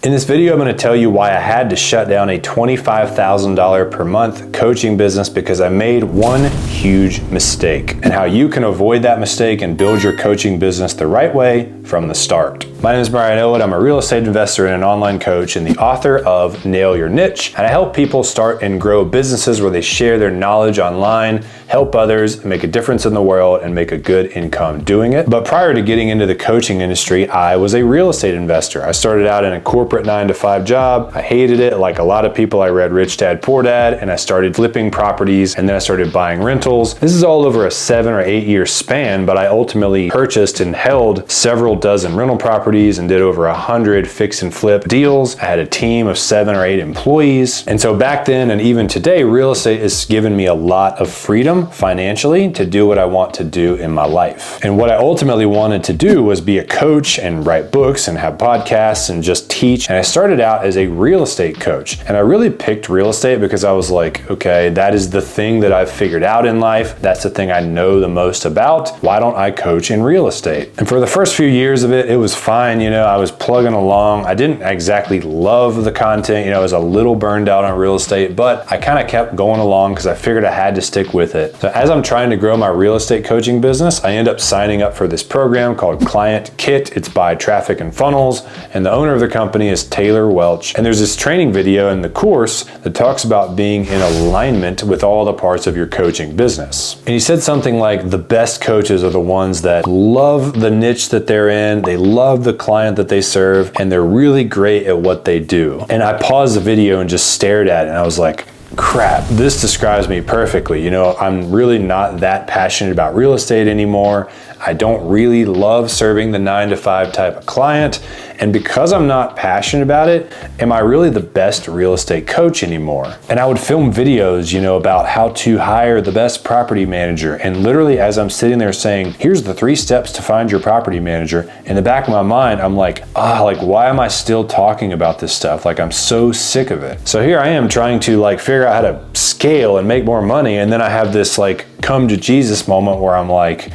In this video, I'm going to tell you why I had to shut down a $25,000 per month coaching business because I made one huge mistake, and how you can avoid that mistake and build your coaching business the right way from the start. My name is Brian Elwood. I'm a real estate investor and an online coach and the author of Nail Your Niche, and I help people start and grow businesses where they share their knowledge online, help others, make a difference in the world, and make a good income doing it. But prior to getting into the coaching industry, I was a real estate investor. I started out in a corporate 9-to-5 job. I hated it. Like a lot of people, I read Rich Dad Poor Dad, and I started flipping properties, and then I started buying rentals. This is all over a 7 or 8 year span, but I ultimately purchased and held several dozen rental properties and did over 100 fix and flip deals. I had a team of 7 or 8 employees. And so back then and even today, real estate has given me a lot of freedom financially to do what I want to do in my life. And what I ultimately wanted to do was be a coach and write books and have podcasts and just teach. And I started out as a real estate coach. And I really picked real estate because I was like, okay, that is the thing that I've figured out in life. That's the thing I know the most about. Why don't I coach in real estate? And for the first few years of it, it was fine. You know, I was plugging along. I didn't exactly love the content. You know, I was a little burned out on real estate, but I kind of kept going along because I figured I had to stick with it. So as I'm trying to grow my real estate coaching business, I end up signing up for this program called Client Kit. It's by Traffic and Funnels, and the owner of the company is Taylor Welch. And there's this training video in the course that talks about being in alignment with all the parts of your coaching business. And he said something like, the best coaches are the ones that love the niche that they're in, they love the client that they serve, and they're really great at what they do. And I paused the video and just stared at it, and I was like, crap, this describes me perfectly. You know, I'm really not that passionate about real estate anymore. I don't really love serving the 9-to-5 type of client. And because I'm not passionate about it, am I really the best real estate coach anymore? And I would film videos, you know, about how to hire the best property manager. And literally as I'm sitting there saying, here's the 3 steps to find your property manager, in the back of my mind, I'm like, why am I still talking about this stuff? Like, I'm so sick of it. So here I am trying to like figure out how to scale and make more money. And then I have this like come to Jesus moment where I'm like,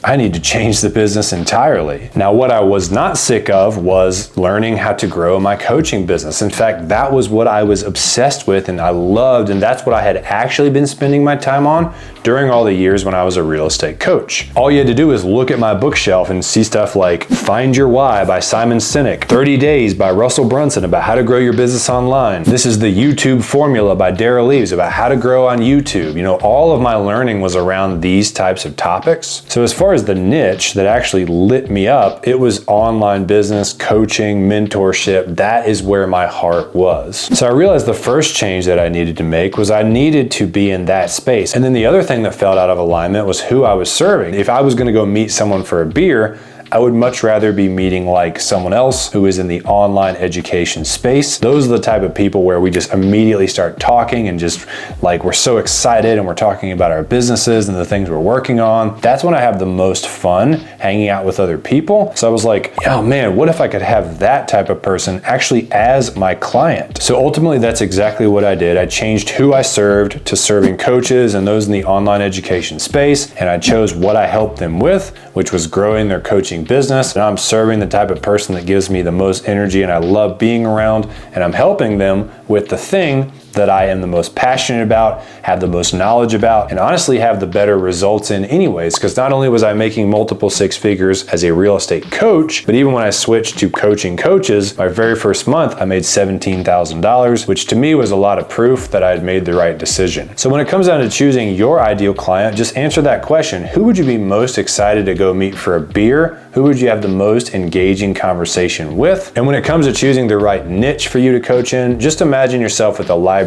I need to change the business entirely. Now, what I was not sick of was learning how to grow my coaching business. In fact, that was what I was obsessed with and I loved, and that's what I had actually been spending my time on during all the years when I was a real estate coach. All you had to do is look at my bookshelf and see stuff like Find Your Why by Simon Sinek, 30 Days by Russell Brunson about how to grow your business online. This is the YouTube Formula by Daryl Eves about how to grow on YouTube. You know, all of my learning was around these types of topics. So as far as the niche that actually lit me up, it was online business, coaching, mentorship. That is where my heart was. So I realized the first change that I needed to make was I needed to be in that space. And then the other thing that felt out of alignment was who I was serving. If I was going to go meet someone for a beer, I would much rather be meeting like someone else who is in the online education space. Those are the type of people where we just immediately start talking and just like we're so excited and we're talking about our businesses and the things we're working on. That's when I have the most fun hanging out with other people. So I was like, oh man, what if I could have that type of person actually as my client? So ultimately that's exactly what I did. I changed who I served to serving coaches and those in the online education space. And I chose what I helped them with, which was growing their coaching business. And I'm serving the type of person that gives me the most energy and I love being around, and I'm helping them with the thing that I am the most passionate about, have the most knowledge about, and honestly have the better results in anyways, because not only was I making multiple 6 figures as a real estate coach, but even when I switched to coaching coaches, my very first month, I made $17,000, which to me was a lot of proof that I had made the right decision. So when it comes down to choosing your ideal client, just answer that question. Who would you be most excited to go meet for a beer? Who would you have the most engaging conversation with? And when it comes to choosing the right niche for you to coach in, just imagine yourself at the library.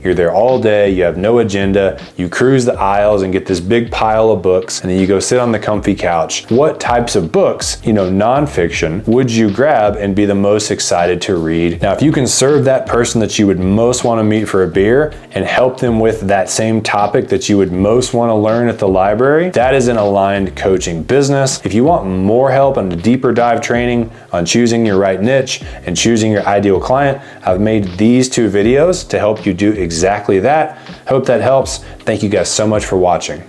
You're there all day, you have no agenda, you cruise the aisles and get this big pile of books, and then you go sit on the comfy couch. What types of books, you know, nonfiction, would you grab and be the most excited to read? Now, if you can serve that person that you would most want to meet for a beer and help them with that same topic that you would most want to learn at the library, that is an aligned coaching business. If you want more help on the deeper dive training on choosing your right niche and choosing your ideal client, I've made these 2 videos to help you do exactly that. Hope that helps. Thank you guys so much for watching.